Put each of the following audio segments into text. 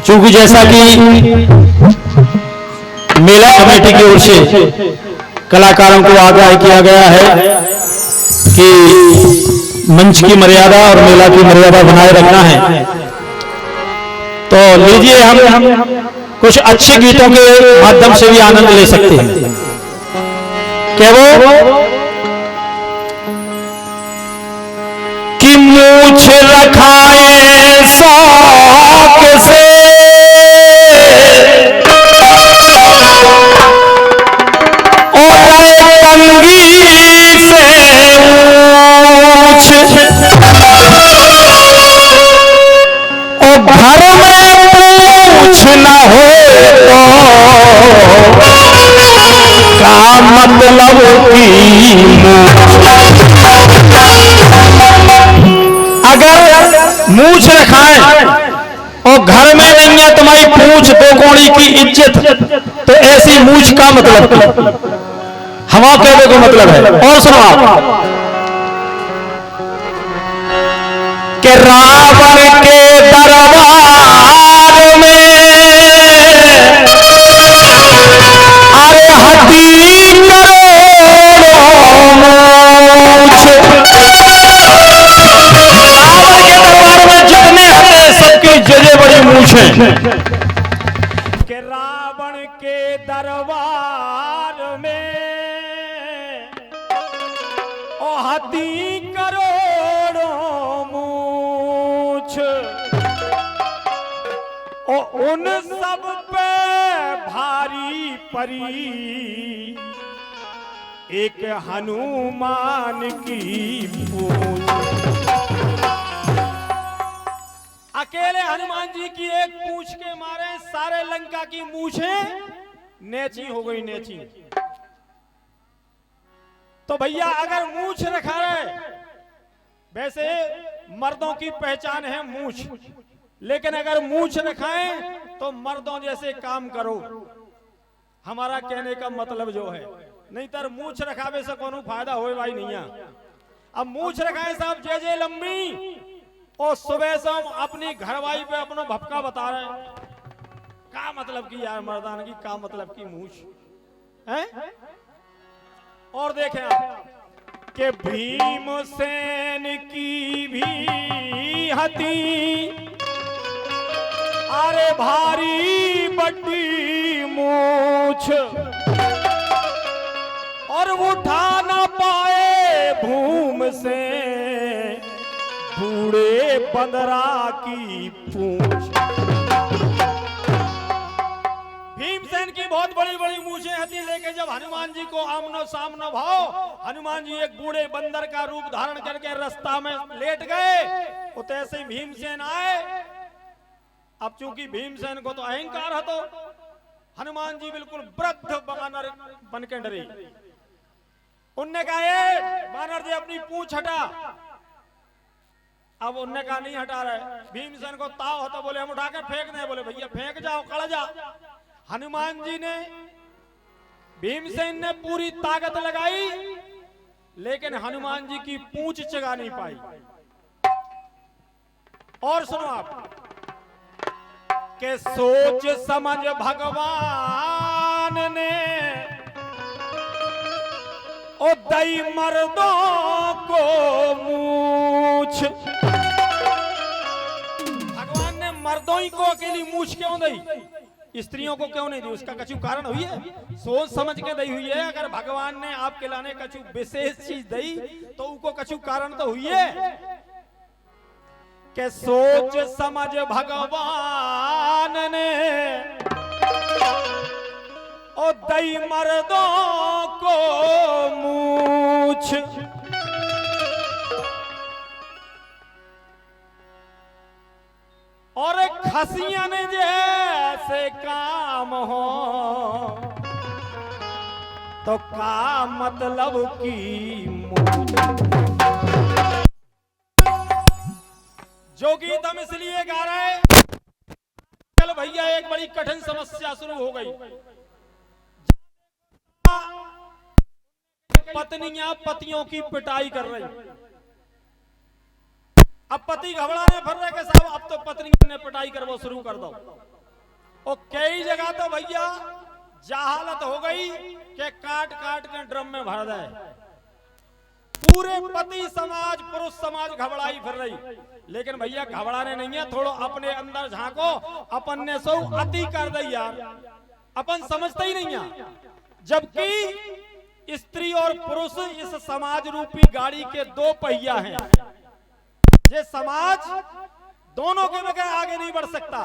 चूंकि जैसा कि मेला कमेटी की ओर से कलाकारों को आगाह किया गया है कि मंच की मर्यादा और मेला की मर्यादा बनाए रखना है, तो लीजिए हम कुछ अच्छे गीतों के माध्यम से भी आनंद ले सकते हैं। क्या वो कि मूछ रखाए शौक से और कंगी से मूछ और घर में पूछ न हो तो का मतलब की अगर मूछ रखाएं और घर में नहीं है तुम्हारी पूछ दो कौड़ी की इज्जत, तो ऐसी मूछ का मतलब की हवा कहने को मतलब है। और सुनो आप कि रावण के दरबार में अरे हती करोड़ों मूछ, रावण के दरबार में जितने हैं सबकी जजे बड़ी मूछ है। कि रावण के दरबार में ओ हती करोड़ों मूछ, ओ उन सब पे भारी परी एक हनुमान की पूंछ। अकेले हनुमान जी की एक पूंछ के मारे सारे लंका की मूछें नेची हो गई, नेची। तो भैया अगर मूछ रखा है, वैसे मर्दों की पहचान है मूछ, लेकिन अगर मूछ रखाएं तो मर्दों जैसे काम करो, हमारा कहने का मतलब जो है। नहीं तर मूछ रखावे से कोनो फायदा होए भाई नहीं है। अब मूछ रखाए साहब जे लंबी और सुबह से हम अपनी घरवाई पे अपना भपका बता रहे हैं, का मतलब की यार मर्दान की, का मतलब की मूछ है। और देखें आप कि भीमसेन की भी हती अरे भारी बड़ी मूछ, और उठा ना पाए भूम से बूढ़े बंदरा की पूंछ। भीमसेन की बहुत बड़ी बड़ी मूछें हती, लेकिन जब हनुमान जी को आमनो सामनो भाव, हनुमान जी एक बूढ़े बंदर का रूप धारण करके रास्ता में लेट गए, तो ऐसे भीमसेन आए। अब चूंकि भीमसेन को तो अहंकार है, तो हनुमान जी बिल्कुल वृद्ध बानर बन के डरे। उनने कहा ये बानर जी अपनी पूंछ हटा। अब उनने कहा नहीं हटा रहे। भीमसेन को ताव होता, बोले हम उठा के फेंक दें। बोले भैया फेंक जाओ, कड़ जा। हनुमान जी ने, भीमसेन ने पूरी ताकत लगाई, लेकिन हनुमान जी की पूंछ चगा नहीं पाई। और सुनो आप के सोच समझ भगवान ने ओ दई मर्दों को मूछ। भगवान ने मर्दों ही को अकेली मूछ क्यों दी, स्त्रियों को क्यों नहीं दी? उसका कछु कारण हुई है, सोच समझ के दी हुई है। अगर भगवान ने आपके लाने कछु विशेष चीज दी तो उनको कछु कारण तो हुई है। के सोच समझ भगवान ने ओ दई मर्दों को मूछ। और खसियां ने जैसे काम हो तो का मतलब की मूछ। जो गीत हम इसलिए गा रहे हैं, चल भैया एक बड़ी कठिन समस्या शुरू हो गई। पत्नियां पतियों की पिटाई कर रही। अब पति घबराने फिर रहे कि साहब अब तो पत्नी ने पिटाई करना शुरू कर दो। और कई जगह तो भैया जहालत हो गई कि काट काट के ड्रम में भर दे। पूरे पति समाज पुरुष समाज घबराई फिर रही। लेकिन भैया घबराने नहीं है, थोड़ा अपने अंदर झांको। अपन ने सो अति कर दी यार, अपन समझते ही नहीं है। जबकि स्त्री और पुरुष इस समाज रूपी गाड़ी के दो पहिया हैं। ये समाज दोनों के बगैर आगे नहीं बढ़ सकता।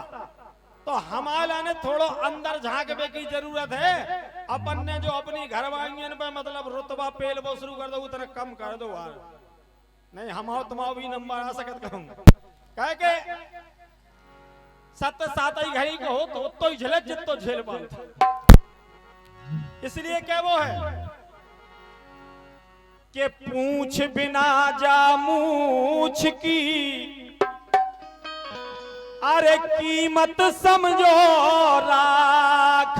तो हमारा ने थोड़ा अंदर झांकने की जरूरत है। अपन ने जो अपनी घरवालियन पे मतलब रुतबा पेल वो शुरू कर दो, उतना कम कर दो यार। नहीं हम तुम्हारा भी नंबर आ सकत कहूं कह के सत्य सात ही घड़ी को हो तो ही झेले जितो झेल पाता। इसलिए क्या वो है कि पूछ बिना जा मूछ की, अरे कीमत समझो राख।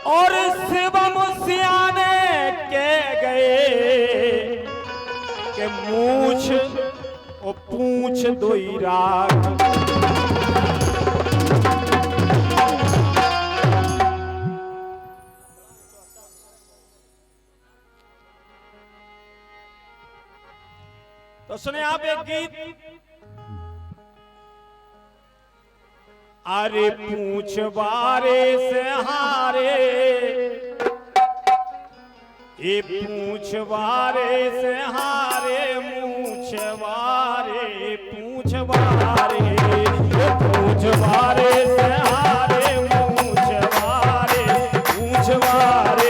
और शिवम सियाने के गए कि मूछ और पूछ दोई राख। तो सुने आप एक गीत। अरे पूछ बारे से हारे, ये पूछ बारे से हारे, मूछ बारे पूछ बारे, ये पूछ बारे से हारे, मूछ बारे पूछ बारे।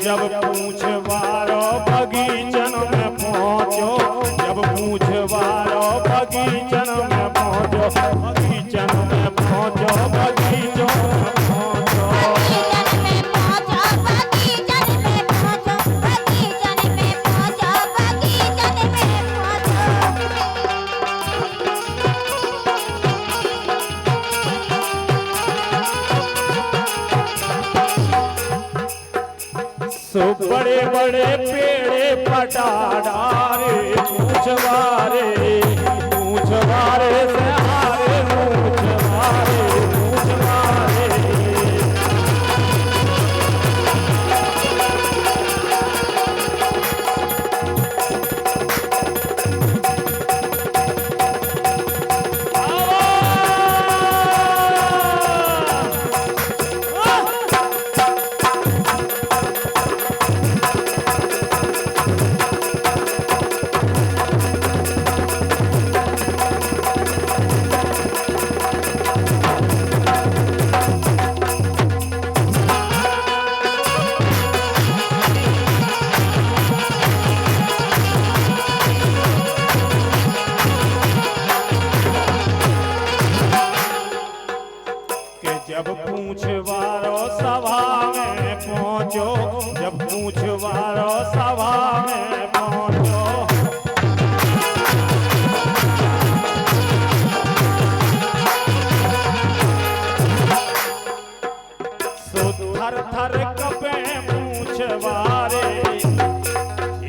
जब पूछवारो बगीचन में पहुंचो, जब पूछवारो बगीचन में पहुंचो, बगीचन में पहुंचो, बगीचों में पहुंचो, बगीचन में पहुंचो, बगीचन में पहुंचो, बगीचन में पहुंचो, बगीचन में पहुंचो। सो बड़े बड़े पेड़े पटारे पूछवारे, पूछवारे से हारे, पूछवारे पूछवारे। जब पूछवारो सभा में पहुंचो, जब पूछवारो सभा में पहुंचो, सो थर थर कपे पूछवारे,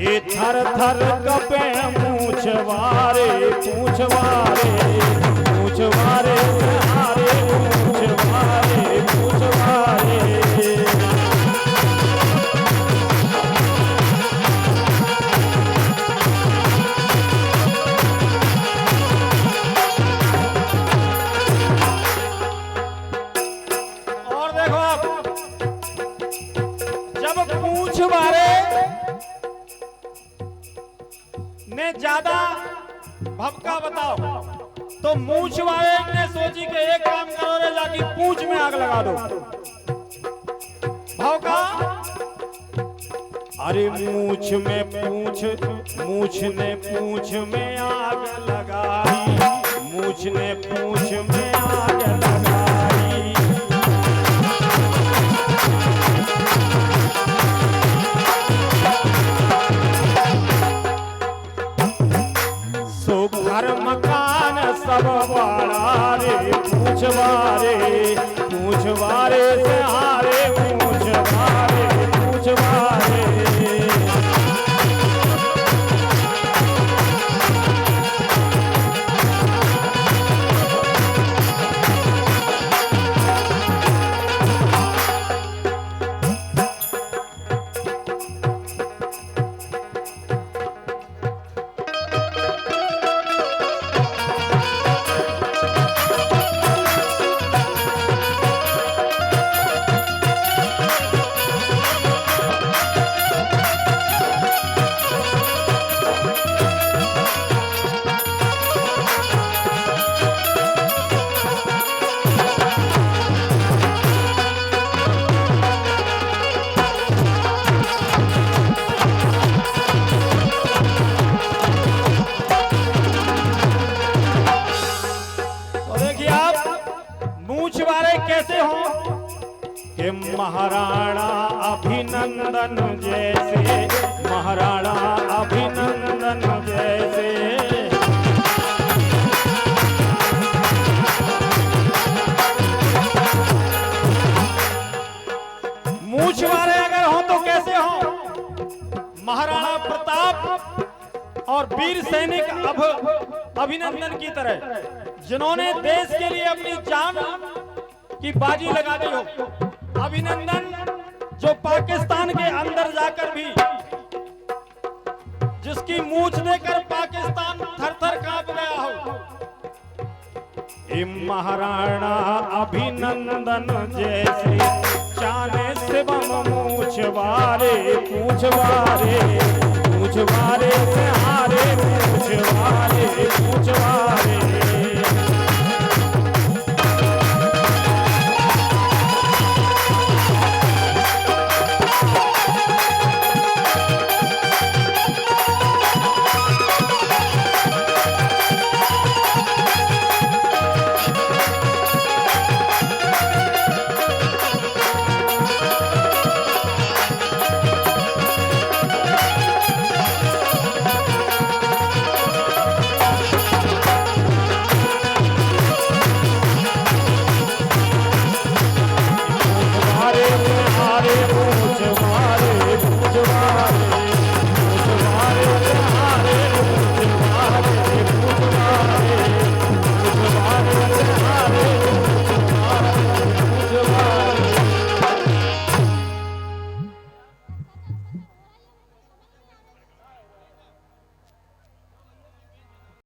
ये थर थर कपे पूछवारे, पूछवारे पूछवारे। पूछवारे से हारे पूछवारे पूछवारे। और देखो आप, जब पूछवारे ने ज्यादा भपका बताओ तो मूछ वाले ने सोची कि एक काम करो रे, जाके पूछ में आग लगा दो। भौका, अरे मूछ में पूछ, मूछ ने पूछ में आग लगाई, मूछ ने पूछ में आग लगाई। सो घर मकान सब बड़ा रे पूछवारे पूछवारे से हारे पूछवारे पूछवारे। कैसे हो कि महाराणा अभिनंदन जैसे, महाराणा अभिनंदन जैसे। मूछ वाले अगर हो तो कैसे हो? महाराणा प्रताप और वीर सैनिक अभिनंदन की तरह, जिन्होंने देश के लिए अपनी जान की बाजी लगा दी हो। अभिनंदन जो पाकिस्तान के अंदर जाकर भी, जिसकी मूछ देकर पाकिस्तान थर-थर कांप गया हो। ये महाराणा अभिनंदन जैसे, चाने शिवम मूछवारे पूछवारे पूछवारे से हारे पूछवारे पूछवारे।